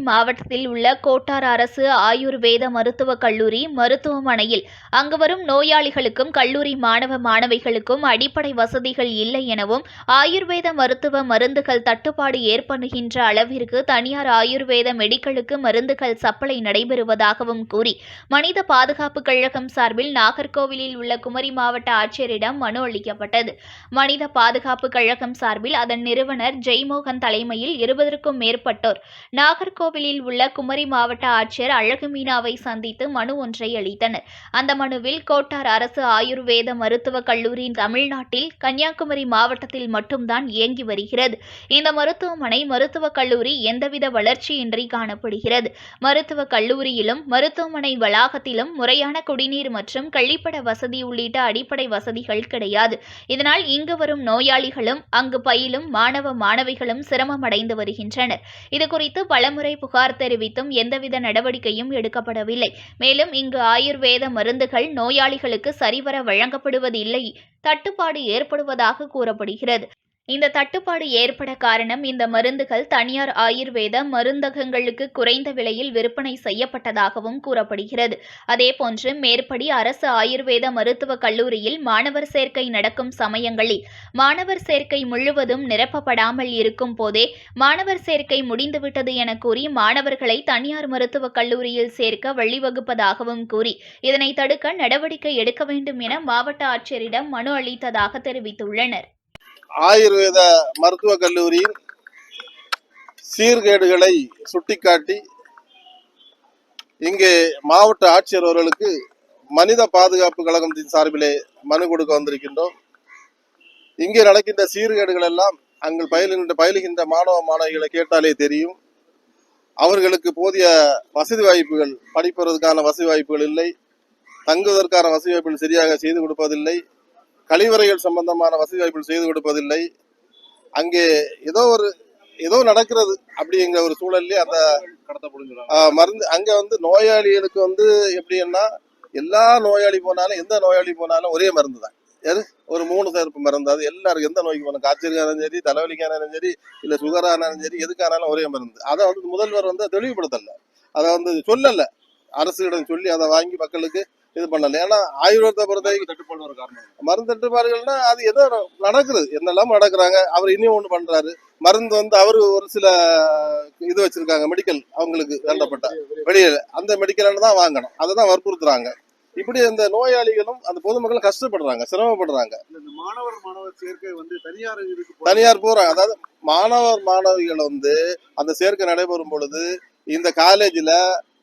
மாவட்டத்தில் உள்ள கோட்டார் அரசு ஆயுர்வேத மருத்துவக் கல்லூரி மருத்துவமனையில் அங்கு வரும் நோயாளிகளுக்கும் கல்லூரி மாணவ மாணவிகளுக்கும் அடிப்படை வசதிகள் இல்லை எனவும் ஆயுர்வேத மருத்துவ மருந்துகள் தட்டுப்பாடு ஏற்படுகின்ற அளவிற்கு தனியார் ஆயுர்வேத மெடிக்கலுக்கு மருந்துகள் சப்ளை நடைபெறுவதாகவும் கூறி மனித பாதுகாப்பு கழகம் சார்பில் நாகர்கோவிலில் உள்ள குமரி மாவட்ட ஆட்சியரிடம் மனு அளிக்கப்பட்டது. மனித பாதுகாப்பு கழகம் சார்பில் அதன் நிறுவனர் ஜெய்மோகன் தலைமையில் 20க்கும் மேற்பட்டோர் நாகர்கோவிலில் உள்ள குமரி மாவட்ட ஆட்சியர் அழகுமீனாவை சந்தித்து மனு ஒன்றை அளித்தனர். அந்த மனுவில் கோட்டார் அரசு ஆயுர்வேத மருத்துவக் கல்லூரி தமிழ்நாட்டில் கன்னியாகுமரி மாவட்டத்தில் மட்டும்தான் இயங்கி வருகிறது. இந்த மருத்துவமனை மருத்துவக் கல்லூரி எந்தவித வளர்ச்சியின்றி காணப்படுகிறது. மருத்துவக் கல்லூரியிலும் மருத்துவமனை வளாகத்திலும் முறையான குடிநீர் மற்றும் கழிப்பட வசதி உள்ளிட்ட அடிப்படை வசதிகள் கிடையாது. இதனால் இங்கு வரும் நோயாளிகளும் அங்கு பயிலும் மாணவ மாணவிகளும் சிரமமடைந்து வருகின்றனர். இதுகுறித்து பலமுறை புகார் தெரிவித்தும் எந்தவித நடவடிக்கையும் எடுக்கப்படவில்லை. மேலும் இங்கு ஆயுர்வேத மருந்துகள் நோயாளிகளுக்கு சரிவர வழங்கப்படுவதில்லை, தட்டுப்பாடு ஏற்படுவதாக கூறப்படுகிறது. இந்த தட்டுப்பாடு ஏற்பட காரணம் இந்த மருந்துகள் தனியார் ஆயுர்வேத மருந்தகங்களுக்கு குறைந்த விலையில் விற்பனை செய்யப்பட்டதாகவும் கூறப்படுகிறது. அதேபோன்று மேற்படி அரசு ஆயுர்வேத மருத்துவக் கல்லூரியில் மாணவர் சேர்க்கை நடக்கும் சமயங்களில் மாணவர் சேர்க்கை முழுவதும் நிரப்பப்படாமல் இருக்கும் போதே மாணவர் சேர்க்கை முடிந்துவிட்டது என கூறி மாணவர்களை தனியார் மருத்துவக் கல்லூரியில் சேர்க்க வழிவகுப்பதாகவும் கூறி இதனை தடுக்க நடவடிக்கை எடுக்க வேண்டும் என மாவட்ட ஆட்சியரிடம் மனு அளித்ததாக தெரிவித்துள்ளனர். ஆயுர்வேத மருத்துவக் கல்லூரியின் சீர்கேடுகளை சுட்டிக்காட்டி இங்கே மாவட்ட ஆட்சியர் அவர்களுக்கு மனித பாதுகாப்பு கழகத்தின் சார்பிலே மனு கொடுக்க வந்திருக்கின்றோம். இங்கே நடக்கின்ற சீர்கேடுகள் எல்லாம் அங்கு பயிலுகின்ற மாணவ மாணவிகளை கேட்டாலே தெரியும். அவர்களுக்கு போதிய வசதி வாய்ப்புகள், படிப்பதற்கான வசதி வாய்ப்புகள் இல்லை, தங்குவதற்கான வசதி வாய்ப்புகள் சரியாக செய்து கொடுப்பதில்லை, கழிவறைகள் சம்பந்தமான வசதி வாய்ப்புகள் செய்து கொடுப்பதில்லை. அங்கே ஏதோ நடக்கிறது அப்படிங்கிற ஒரு சூழல்லே அந்த மருந்து அங்க நோயாளிகளுக்கு எப்படின்னா எல்லா நோயாளி போனாலும் எந்த நோயாளி போனாலும் ஒரே மருந்து தான். ஒரு 3 சேர்ப்பு மருந்து. அது எல்லாருக்கும் எந்த நோய்க்கு போனாலும், காய்ச்சலுக்கானாலும் சரி, தலைவலிக்கானாலும் சரி, இல்ல சுகரானாலும் சரி, எதுக்கானாலும் ஒரே மருந்து. அதை முதல்வர் தெளிவுபடுத்தல, அதை சொல்லல, அரசுகளிடம் சொல்லி அதை வாங்கி மக்களுக்கு இது பண்ணல. ஏன்னா ஆயுர்வேதத்தை பொறுத்த மருந்து தட்டுப்பாடுகள்னா அது ஏதோ நடக்குது, என்னெல்லாம் நடக்கிறாங்க. அவர் இன்னும் ஒண்ணு பண்றாரு. மருந்து அவரு ஒரு சில இது வச்சிருக்காங்க, மெடிக்கல் அவங்களுக்கு வேண்டப்பட்ட வெளியில அந்த மெடிக்கல் தான் வாங்கணும், அதை தான் வற்புறுத்துறாங்க. இப்படி அந்த நோயாளிகளும் அந்த பொதுமக்களும் கஷ்டப்படுறாங்க, சிரமப்படுறாங்க. மாணவர் சேர்க்கை தனியார் போறாங்க. அதாவது மாணவர் மாணவிகள் அந்த சேர்க்கை நடைபெறும் பொழுது இந்த காலேஜ்ல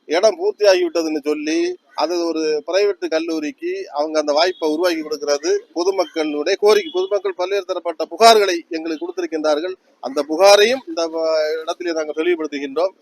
இடம் பூர்த்தி ஆகிவிட்டதுன்னு சொல்லி அது ஒரு பிரைவேட் கல்லூரிக்கு அவங்க அந்த வாய்ப்பை உருவாக்கி கொடுக்கிறது பொதுமக்களுடைய கோரிக்கை. பொதுமக்கள் பல்வேறு தரப்பட்ட புகார்களை எங்களுக்கு கொடுத்திருக்கின்றார்கள். அந்த புகாரையும் இந்த இடத்திலே நாங்கள் தெளிவுபடுத்துகின்றோம்.